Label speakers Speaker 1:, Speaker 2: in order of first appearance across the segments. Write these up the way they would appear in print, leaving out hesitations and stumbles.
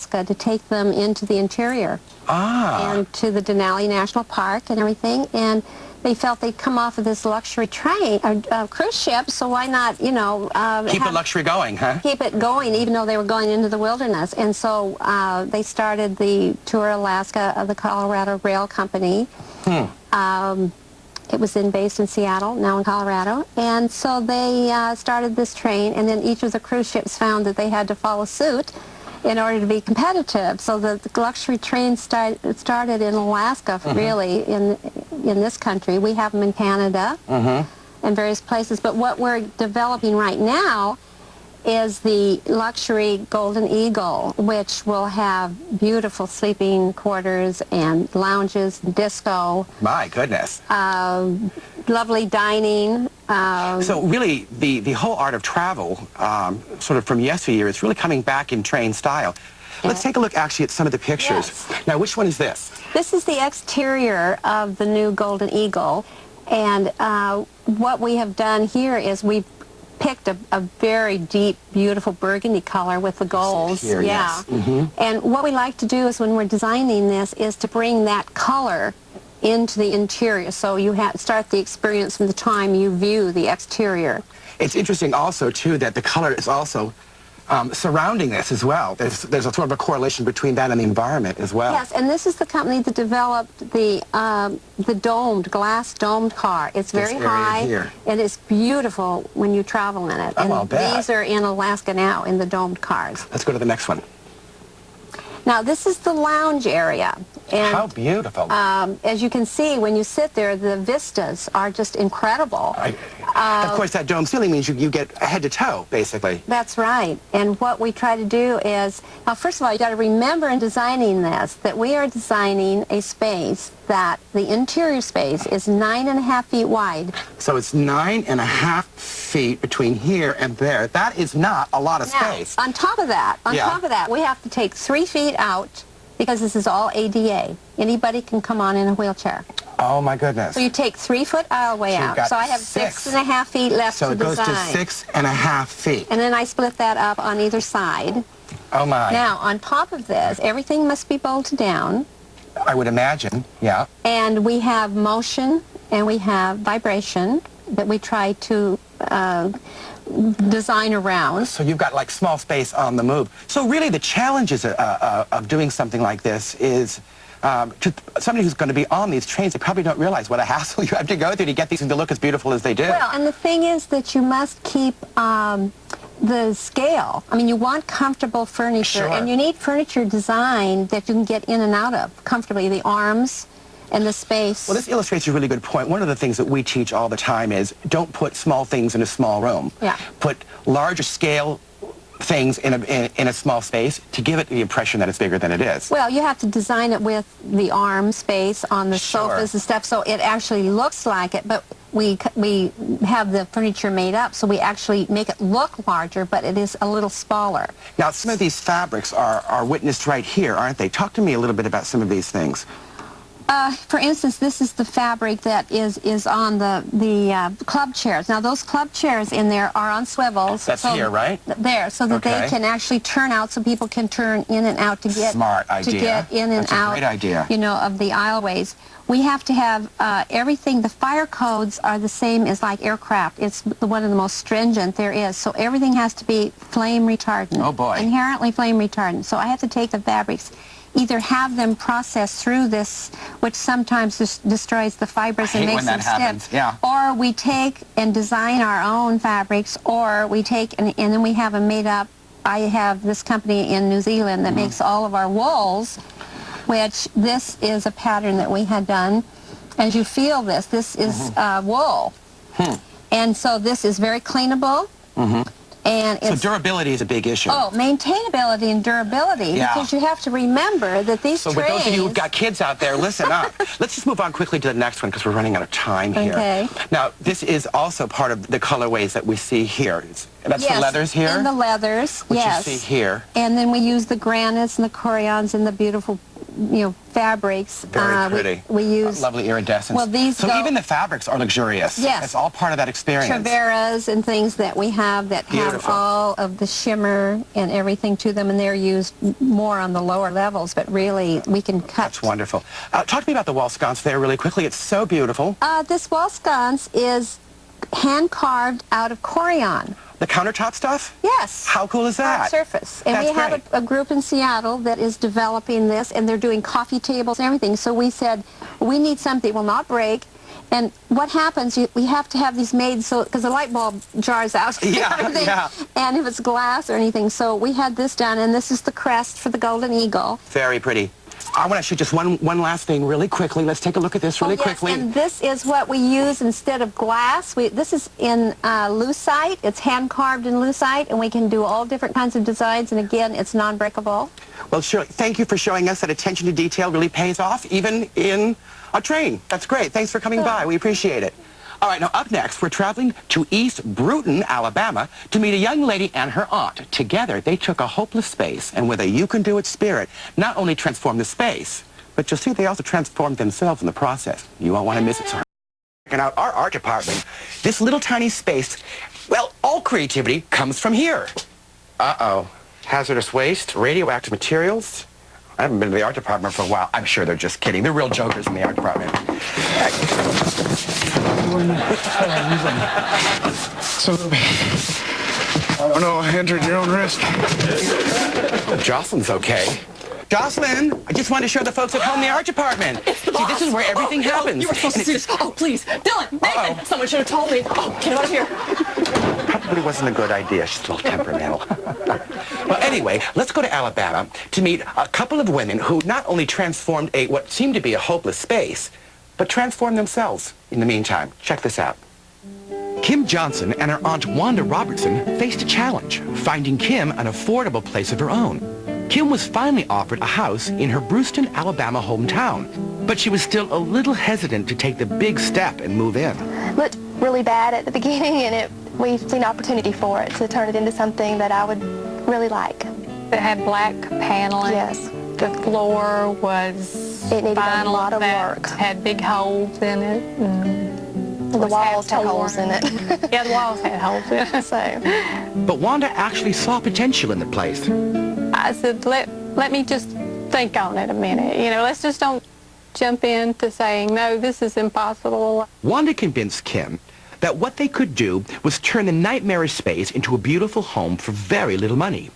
Speaker 1: Alaska to take them into the interior and to the Denali National Park and everything. And they felt they'd come off of this luxury train, cruise ship, so why not, you know...
Speaker 2: keep the luxury going, huh?
Speaker 1: Keep it going, even though they were going into the wilderness. And so they started the Tour Alaska of the Colorado Rail Company. It was based in Seattle, now in Colorado. And so they started this train, and then each of the cruise ships found that they had to follow suit in order to be competitive. So the luxury train started in Alaska, really, in this country. We have them in Canada and various places. But what we're developing right now is the luxury Golden Eagle, which will have beautiful sleeping quarters and lounges, disco.
Speaker 2: My goodness.
Speaker 1: Lovely dining.
Speaker 2: So really, the whole art of travel, sort of from yesteryear, is really coming back in train style. Let's take a look actually at some of the pictures.
Speaker 1: Yes.
Speaker 2: Now, which one is this?
Speaker 1: This is the exterior of the new Golden Eagle. And what we have done here is we've picked a very deep, beautiful burgundy color with the golds.
Speaker 2: Here, yes.
Speaker 1: And what we like to do is when we're designing this is to bring that color into the interior. So you start the experience from the time you view the exterior.
Speaker 2: It's interesting also, too, that the color is also surrounding this as well. There's a sort of a correlation between that and the environment as well.
Speaker 1: Yes, and this is the company that developed the glass domed car. It's very high, and it's beautiful when you travel in it.
Speaker 2: Oh, I'll bet.
Speaker 1: These are in Alaska now, in the domed cars.
Speaker 2: Let's go to the next one.
Speaker 1: Now, this is the lounge area. And,
Speaker 2: how beautiful.
Speaker 1: As you can see, when you sit there, the vistas are just incredible.
Speaker 2: Of course, that dome ceiling means you get head to toe, basically.
Speaker 1: That's right. And what we try to do is, first of all, you got to remember in designing this that we are designing a space that the interior space is 9.5 feet wide.
Speaker 2: So it's 9.5 feet between here and there. That is not a lot of space.
Speaker 1: On top of that, we have to take 3 feet out because this is all ADA. Anybody can come on in a wheelchair.
Speaker 2: Oh, my goodness.
Speaker 1: So you take 3-foot aisleway out. So I have 6.5 feet left to design.
Speaker 2: So it goes to 6.5 feet.
Speaker 1: And then I split that up on either side.
Speaker 2: Oh, my.
Speaker 1: Now, on top of this, everything must be bolted down.
Speaker 2: I would imagine, yeah.
Speaker 1: And we have motion and we have vibration that we try to design around.
Speaker 2: So you've got like small space on the move. So really the challenges of doing something like this is to somebody who's going to be on these trains, they probably don't realize what a hassle you have to go through to get these things to look as beautiful as they do.
Speaker 1: Well, and the thing is that you must keep the scale. I mean, you want comfortable furniture, and you need furniture design that you can get in and out of comfortably, the arms and the space.
Speaker 2: Well, this illustrates a really good point. One of the things that we teach all the time is don't put small things in a small room.
Speaker 1: Yeah.
Speaker 2: Put larger scale things in a small space to give it the impression that it's bigger than it is.
Speaker 1: Well, you have to design it with the arm space on the sofas and stuff, so it actually looks like it, but we have the furniture made up, so we actually make it look larger, but it is a little smaller.
Speaker 2: Now, some of these fabrics are witnessed right here, aren't they? Talk to me a little bit about some of these things.
Speaker 1: For instance, this is the fabric that is on the club chairs. Now, those club chairs in there are on swivels.
Speaker 2: That's here, right?
Speaker 1: There, so that they can actually turn out, so people can turn in and out to get
Speaker 2: smart idea.
Speaker 1: To get in and
Speaker 2: That's
Speaker 1: out.
Speaker 2: A great idea.
Speaker 1: You know, of the aisleways. We have to have everything. The fire codes are the same as like aircraft. It's one of the most stringent there is. So everything has to be flame retardant.
Speaker 2: Oh boy.
Speaker 1: Inherently flame retardant. So I have to take the fabrics, either have them processed through this, which sometimes destroys the fibers and makes them stiff.
Speaker 2: Yeah.
Speaker 1: Or we take and design our own fabrics, or we take and then we have them made up. I have this company in New Zealand that makes all of our wools, which this is a pattern that we had done. As you feel this is wool. And so this is very cleanable. And
Speaker 2: so durability is a big issue.
Speaker 1: Oh, maintainability and durability, because you have to remember that these trains...
Speaker 2: So with those of you who've got kids out there, listen up. Let's just move on quickly to the next one because we're running out of time here.
Speaker 1: Okay.
Speaker 2: Now, this is also part of the colorways that we see here. That's the leathers here?
Speaker 1: And the leathers,
Speaker 2: which you see here.
Speaker 1: And then we use the granites and the corians and the beautiful fabrics.
Speaker 2: Very pretty.
Speaker 1: We use
Speaker 2: lovely iridescence.
Speaker 1: Well, these
Speaker 2: so
Speaker 1: go,
Speaker 2: even the fabrics are luxurious.
Speaker 1: Yes.
Speaker 2: It's all part of that experience.
Speaker 1: Traveras and things that we have that have all of the shimmer and everything to them, and they're used more on the lower levels, but really we can cut.
Speaker 2: That's wonderful. Talk to me about the wall sconce there really quickly. It's so beautiful.
Speaker 1: This wall sconce is hand carved out of Corian.
Speaker 2: The countertop stuff?
Speaker 1: Yes.
Speaker 2: How cool is that?
Speaker 1: Hard surface. And
Speaker 2: That's
Speaker 1: we have
Speaker 2: great.
Speaker 1: a group in Seattle that is developing this, and they're doing coffee tables and everything. So we said, we need something that will not break. And what happens, we have to have these made so, because the light bulb jars out.
Speaker 2: Yeah, yeah.
Speaker 1: And if it's glass or anything. So we had this done, and this is the crest for the Golden Eagle.
Speaker 2: Very pretty. I want to show just one last thing really quickly. Let's take a look at this really quickly.
Speaker 1: And this is what we use instead of glass. This is in lucite. It's hand carved in lucite, and we can do all different kinds of designs. And again, it's non-breakable.
Speaker 2: Well, Shirley, thank you for showing us that attention to detail really pays off, even in a train. That's great. Thanks for coming by. We appreciate it. All right, now up next, we're traveling to East Bruton, Alabama, to meet a young lady and her aunt. Together, they took a hopeless space, and with a you-can-do-it spirit, not only transformed the space, but you'll see they also transformed themselves in the process. You won't want to miss it, so checking out our art department. This little tiny space, well, all creativity comes from here. Uh-oh. Hazardous waste, radioactive materials. I haven't been to the art department for a while. I'm sure they're just kidding. They're real jokers in the art department.
Speaker 3: So, I don't know, enter at your own risk.
Speaker 2: Jocelyn's okay. Jocelyn, I just wanted to show the folks at home the art department.
Speaker 4: It's the boss.
Speaker 2: See, this is where everything happens.
Speaker 4: You were supposed to see this. Oh, please. Dylan, Nathan, someone should have told me. Oh, get out of here.
Speaker 2: Probably wasn't a good idea. She's a little temperamental. Well, anyway, let's go to Alabama to meet a couple of women who not only transformed what seemed to be a hopeless space, but transformed themselves in the meantime. Check this out. Kim Johnson and her aunt Wanda Robertson faced a challenge, finding Kim an affordable place of her own. Kim was finally offered a house in her Brewston, Alabama hometown, but she was still a little hesitant to take the big step and move in.
Speaker 5: Looked really bad at the beginning, and we seen an opportunity for it to turn it into something that I would really like.
Speaker 6: It had black paneling.
Speaker 5: Yes.
Speaker 6: The floor was
Speaker 5: It needed a lot of
Speaker 6: that
Speaker 5: work.
Speaker 6: had big holes in it. And
Speaker 5: The
Speaker 6: was
Speaker 5: walls had
Speaker 6: half
Speaker 5: holes in
Speaker 6: torn.
Speaker 5: it.
Speaker 6: Yeah, the walls had holes in it.
Speaker 5: So,
Speaker 2: But Wanda actually saw potential in the place.
Speaker 6: I said, let me just think on it a minute. Let's just don't jump into saying, no, this is impossible.
Speaker 2: Wanda convinced Kim that what they could do was turn the nightmarish space into a beautiful home for very little money.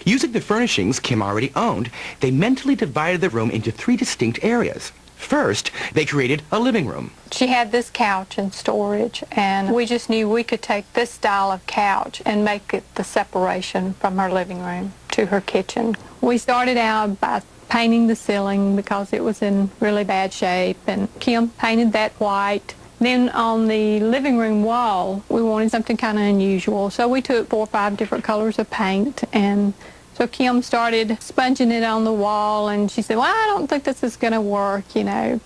Speaker 2: Using the furnishings Kim already owned, they mentally divided the room into 3 distinct areas. First, they created a living room.
Speaker 6: She had this couch in storage, and we just knew we could take this style of couch and make it the separation from her living room to her kitchen. We started out by painting the ceiling because it was in really bad shape, and Kim painted that white. Then on the living room wall, we wanted something kind of unusual, so we took 4 or 5 different colors of paint, and so Kim started sponging it on the wall, and she said, well, I don't think this is going to work,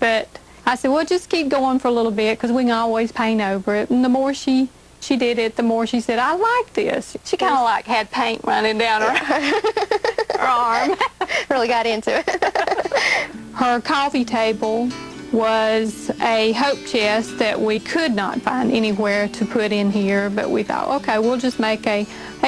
Speaker 6: But I said, well, just keep going for a little bit because we can always paint over it. And the more she did it, the more she said, I like this. She kind of like had paint running down her arm.
Speaker 5: really got into it.
Speaker 6: Her coffee table was a hope chest that we could not find anywhere to put in here, but we thought, okay, we'll just make a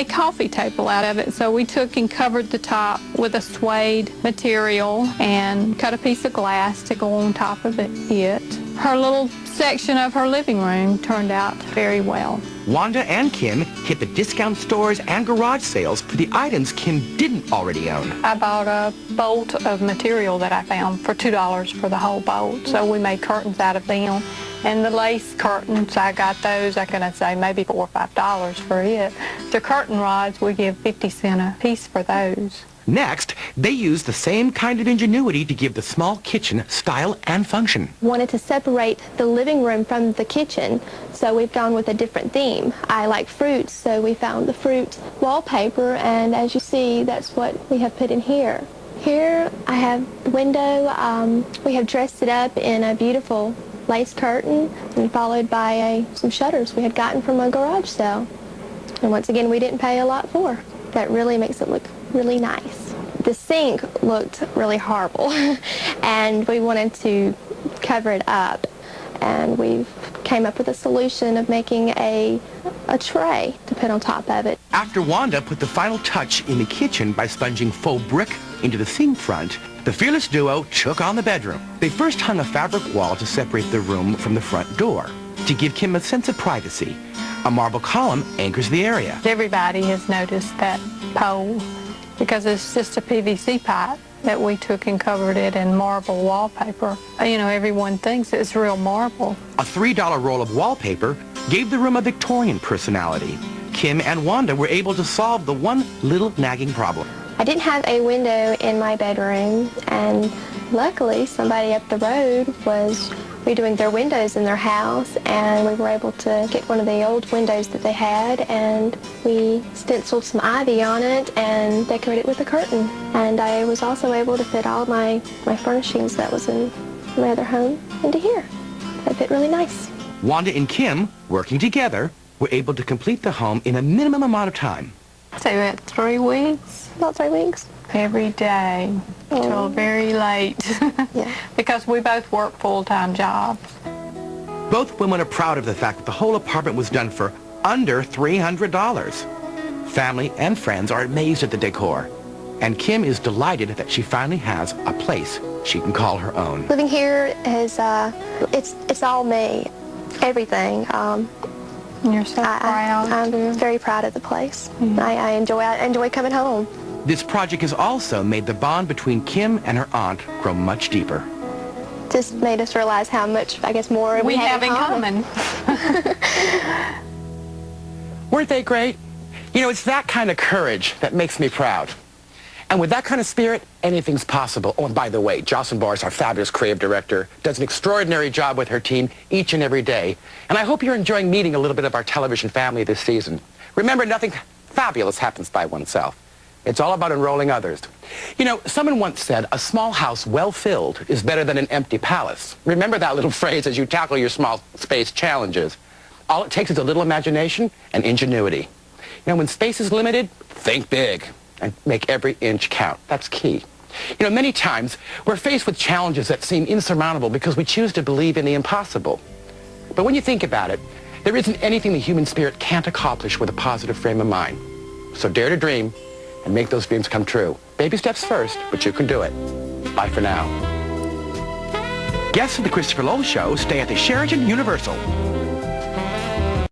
Speaker 6: coffee table out of it. So we took and covered the top with a suede material and cut a piece of glass to go on top of it. Her little section of her living room turned out very well.
Speaker 2: Wanda and Kim hit the discount stores and garage sales for the items Kim didn't already own.
Speaker 6: I bought a bolt of material that I found for $2 for the whole bolt. So we made curtains out of them. And the lace curtains, I got those, I can say maybe $4 or $5 for it. The curtain rods, we give 50 cents a piece for those.
Speaker 2: Next, they used the same kind of ingenuity to give the small kitchen style and function.
Speaker 5: Wanted to separate the living room from the kitchen, so we've gone with a different theme. I like fruits, so we found the fruit wallpaper, and as you see, that's what we have put in here. Here I have the window. We have dressed it up in a beautiful lace curtain and followed by some shutters we had gotten from a garage sale. And once again, we didn't pay a lot for. That really makes it look really nice. The sink looked really horrible, and we wanted to cover it up. And we came up with a solution of making a tray to put on top of it.
Speaker 2: After Wanda put the final touch in the kitchen by sponging faux brick into the sink front, the fearless duo took on the bedroom. They first hung a fabric wall to separate the room from the front door, to give Kim a sense of privacy. A marble column anchors the area.
Speaker 6: Everybody has noticed that pole because it's just a PVC pipe that we took and covered it in marble wallpaper. You know, everyone thinks it's real marble.
Speaker 2: A $3 roll of wallpaper gave the room a Victorian personality. Kim and Wanda were able to solve the one little nagging problem.
Speaker 5: I didn't have a window in my bedroom, and luckily somebody up the road was redoing their windows in their house, and we were able to get one of the old windows that they had, and we stenciled some ivy on it and decorated it with a curtain. And I was also able to fit all my furnishings that was in my other home into here. They fit really nice.
Speaker 2: Wanda and Kim, working together, were able to complete the home in a minimum amount of time.
Speaker 6: So we had 3 weeks.
Speaker 5: About 3 weeks.
Speaker 6: Every day till very late.
Speaker 5: Yeah.
Speaker 6: Because we both work full-time jobs.
Speaker 2: Both women are proud of the fact that the whole apartment was done for under $300. Family and friends are amazed at the decor. And Kim is delighted that she finally has a place she can call her own.
Speaker 5: Living here is, it's all me. Everything.
Speaker 6: You're so proud.
Speaker 5: I'm very proud of the place. I enjoy coming home.
Speaker 2: This project has also made the bond between Kim and her aunt grow much deeper.
Speaker 5: Just made us realize how much, I guess, more we have in common.
Speaker 2: Weren't they great? You know, it's that kind of courage that makes me proud. And with that kind of spirit, anything's possible. Oh, and by the way, Jocelyn Boris, our fabulous creative director, does an extraordinary job with her team each and every day. And I hope you're enjoying meeting a little bit of our television family this season. Remember, nothing fabulous happens by oneself. It's all about enrolling others. You know, someone once said, a small house well filled is better than an empty palace. Remember that little phrase as you tackle your small space challenges. All it takes is a little imagination and ingenuity. You know, when space is limited, think big and make every inch count. That's key. You know, many times we're faced with challenges that seem insurmountable because we choose to believe in the impossible. But when you think about it, there isn't anything the human spirit can't accomplish with a positive frame of mind. So dare to dream and make those dreams come true. Baby steps first, but you can do it. Bye for now. Guests of the Christopher Lowell Show stay at the Sheraton Universal.